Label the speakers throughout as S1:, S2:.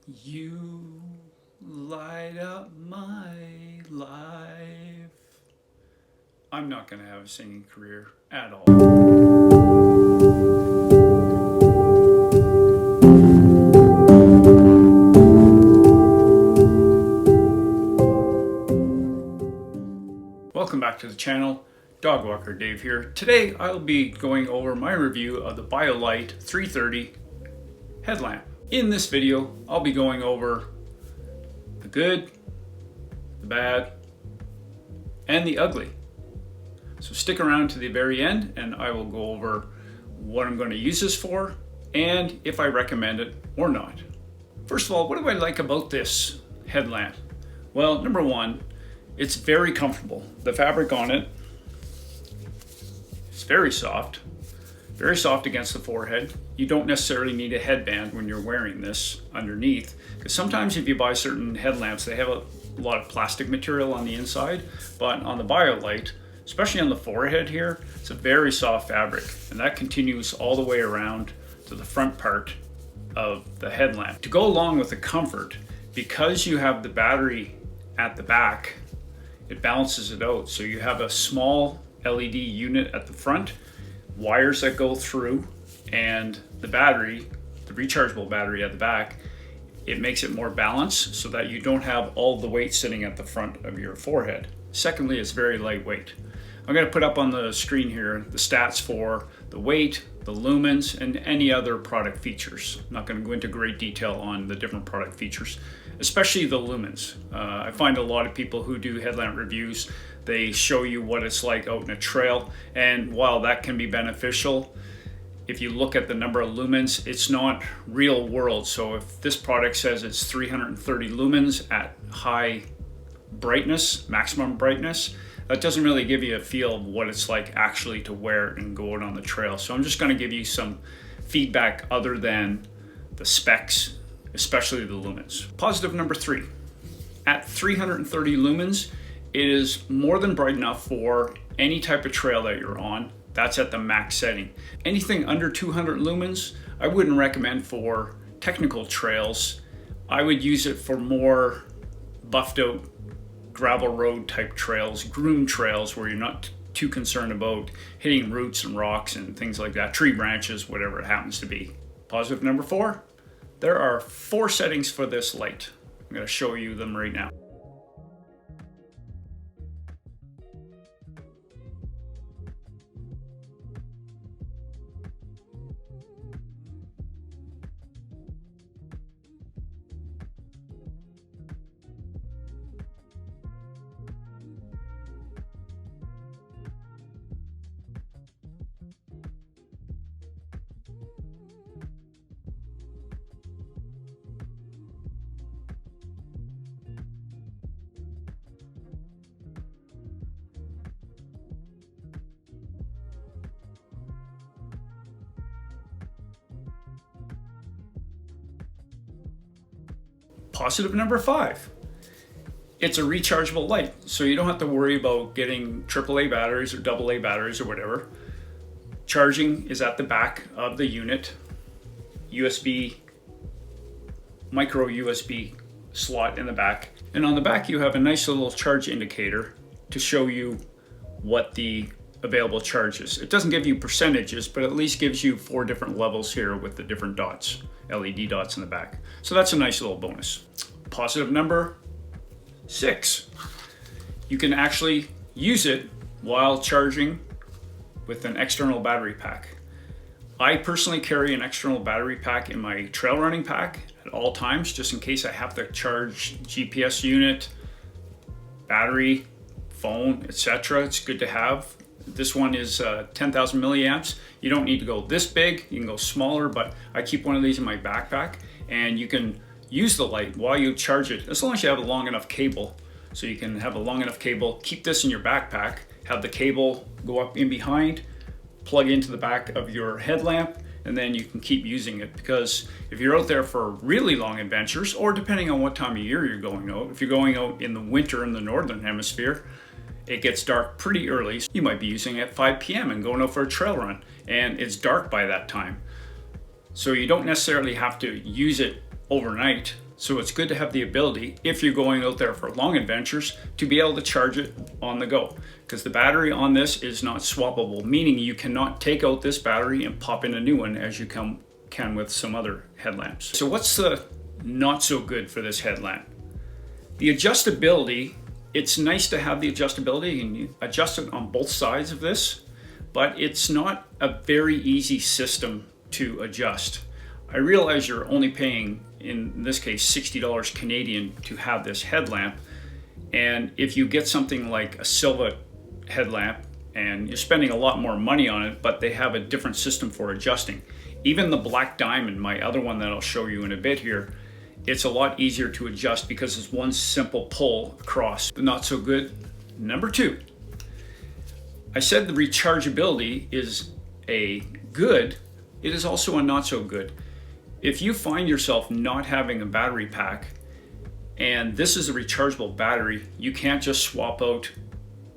S1: You light up my life. I'm not going to have a singing career at all. Welcome back to the channel. Dog Walker Dave here. Today I'll be going over my review of the Biolite 330 headlamp. In this video, I'll be going over the good, the bad, and the ugly. So stick around to the very end and I will go over what I'm going to use this for and if I recommend it or not. First of all, what do I like about this headlamp? Well, number one, it's very comfortable. The fabric on it is very soft against the forehead. You don't necessarily need a headband when you're wearing this underneath, because sometimes if you buy certain headlamps, they have a lot of plastic material on the inside, but on the Biolite, especially on the forehead here, it's a very soft fabric, and that continues all the way around to the front part of the headlamp. To go along with the comfort, because you have the battery at the back, it balances it out. So you have a small LED unit at the front, wires that go through, and the battery, the rechargeable battery at the back, it makes it more balanced so that you don't have all the weight sitting at the front of your forehead. Secondly, it's very lightweight. I'm going to put up on the screen here the stats for the weight, the lumens, and any other product features. I'm not going to go into great detail on the different product features, especially the lumens. I find a lot of people who do headlamp reviews, they show you what it's like out in a trail, and while that can be beneficial, if you look at the number of lumens, it's not real world. So if this product says it's 330 lumens at high brightness, maximum brightness, that doesn't really give you a feel of what it's like actually to wear it and go out on the trail. So I'm just going to give you some feedback other than the specs, especially the lumens. Positive number 3, at 330 lumens, it is more than bright enough for any type of trail that you're on. That's at the max setting. Anything under 200 lumens, I wouldn't recommend for technical trails. I would use it for more buffed out gravel road type trails, groomed trails where you're not too concerned about hitting roots and rocks and things like that, tree branches, whatever it happens to be. Positive number 4, there are 4 settings for this light. I'm going to show you them right now. Positive number 5, it's a rechargeable light, so you don't have to worry about getting AAA batteries or AA batteries or whatever. Charging is at the back of the unit, USB, micro USB slot in the back, and on the back you have a nice little charge indicator to show you what the available charge is. It doesn't give you percentages, but at least gives you 4 different levels here with the different dots, LED dots in the back. So that's a nice little bonus. Positive number 6, you can actually use it while charging with an external battery pack. I personally carry an external battery pack in my trail running pack at all times, just in case I have to charge GPS unit, battery, phone, etc. It's good to have. This one is 10,000 milliamps. You don't need to go this big, you can go smaller, but I keep one of these in my backpack, and you can use the light while you charge it, as long as you have a long enough cable. So you can have a long enough cable, keep this in your backpack, have the cable go up in behind, plug into the back of your headlamp, and then you can keep using it. Because if you're out there for really long adventures, or depending on what time of year you're going out, if you're going out in the winter in the northern hemisphere, it gets dark pretty early. You might be using it at 5 p.m. and going out for a trail run, and it's dark by that time. So you don't necessarily have to use it overnight So it's good to have the ability, if you're going out there for long adventures, to be able to charge it on the go. Because the battery on this is not swappable, meaning you cannot take out this battery and pop in a new one as you can with some other headlamps. So what's the not so good for this headlamp? The adjustability, it's nice to have the adjustability and you adjust it on both sides of this, but it's not a very easy system to adjust. I realize you're only paying, in this case, $60 Canadian to have this headlamp. And if you get something like a Silva headlamp and you're spending a lot more money on it, but they have a different system for adjusting. Even the Black Diamond, my other one that I'll show you in a bit here, it's a lot easier to adjust because it's one simple pull across. The not so good. Number two, I said the rechargeability is a good, it is also a not so good. If you find yourself not having a battery pack and this is a rechargeable battery, you can't just swap out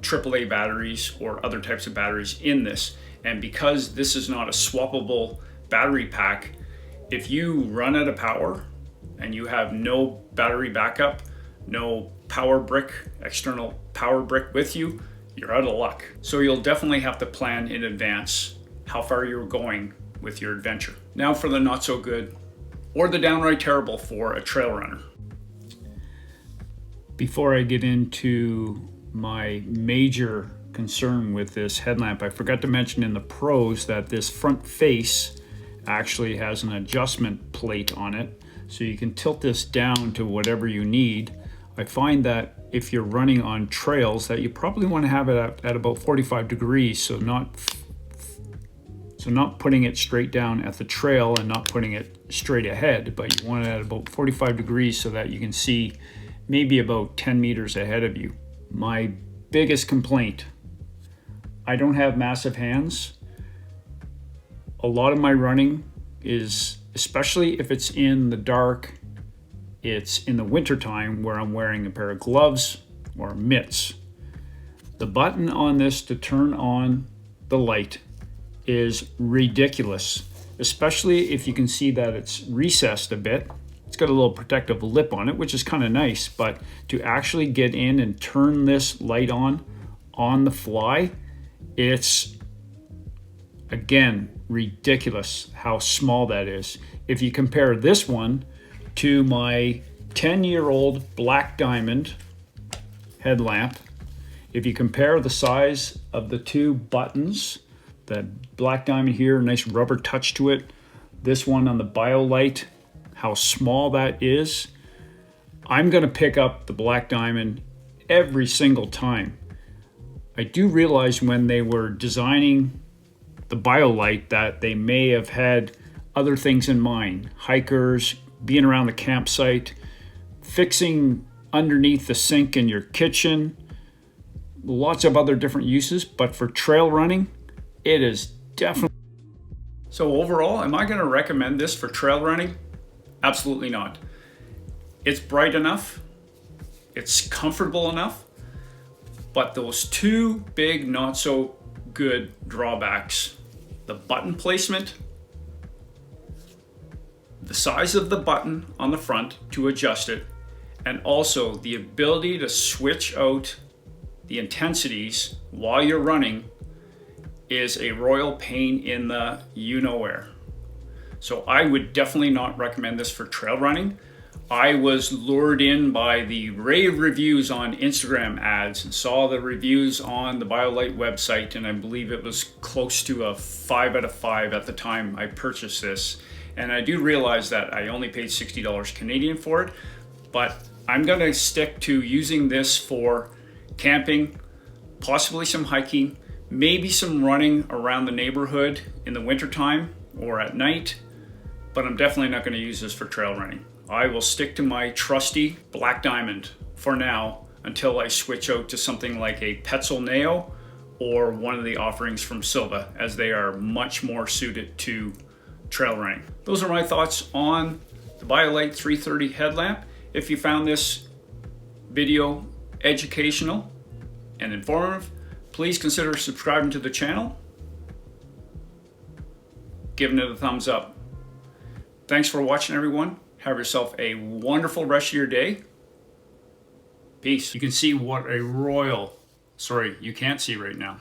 S1: AAA batteries or other types of batteries in this. And because this is not a swappable battery pack, if you run out of power and you have no battery backup, no power brick, external power brick with you, you're out of luck. So you'll definitely have to plan in advance how far you're going with your adventure. Now for the not so good or the downright terrible for a trail runner. Before I get into my major concern with this headlamp, I forgot to mention in the pros that this front face actually has an adjustment plate on it, so you can tilt this down to whatever you need. I find that if you're running on trails that you probably want to have it at about 45 degrees, so not putting it straight down at the trail and not putting it straight ahead, but you want it at about 45 degrees so that you can see maybe about 10 meters ahead of you. My biggest complaint, I don't have massive hands. A lot of my running is, especially if it's in the dark, it's in the winter time where I'm wearing a pair of gloves or mitts. The button on this to turn on the light is ridiculous, especially if you can see that it's recessed a bit. It's got a little protective lip on it, which is kind of nice, but to actually get in and turn this light on the fly, it's, again, ridiculous how small that is. If you compare this one to my 10-year-old Black Diamond headlamp, if you compare the size of the two buttons, that Black Diamond here, nice rubber touch to it, this one on the Biolite, how small that is, I'm going to pick up the Black Diamond every single time. I do realize when they were designing the Biolite that they may have had other things in mind. Hikers, being around the campsite, fixing underneath the sink in your kitchen, lots of other different uses, but for trail running, it is definitely. So overall, am I going to recommend this for trail running? Absolutely not. It's bright enough, it's comfortable enough, but those two big not so good drawbacks, the button placement, the size of the button on the front to adjust it, and also the ability to switch out the intensities while you're running is a royal pain in the you-know-where. So I would definitely not recommend this for trail running. I was lured in by the rave reviews on Instagram ads and saw the reviews on the Biolite website, and I believe it was close to a 5 out of 5 at the time I purchased this. And I do realize that I only paid $60 Canadian for it, but I'm gonna stick to using this for camping, possibly some hiking, maybe some running around the neighborhood in the wintertime or at night, but I'm definitely not going to use this for trail running. I will stick to my trusty Black Diamond for now until I switch out to something like a Petzl Neo or one of the offerings from Silva, as they are much more suited to trail running. Those are my thoughts on the Biolite 330 headlamp. If you found this video educational and informative, please consider subscribing to the channel, giving it a thumbs up. Thanks for watching, everyone. Have yourself a wonderful rest of your day. Peace. You can see what a royal, sorry, you can't see right now.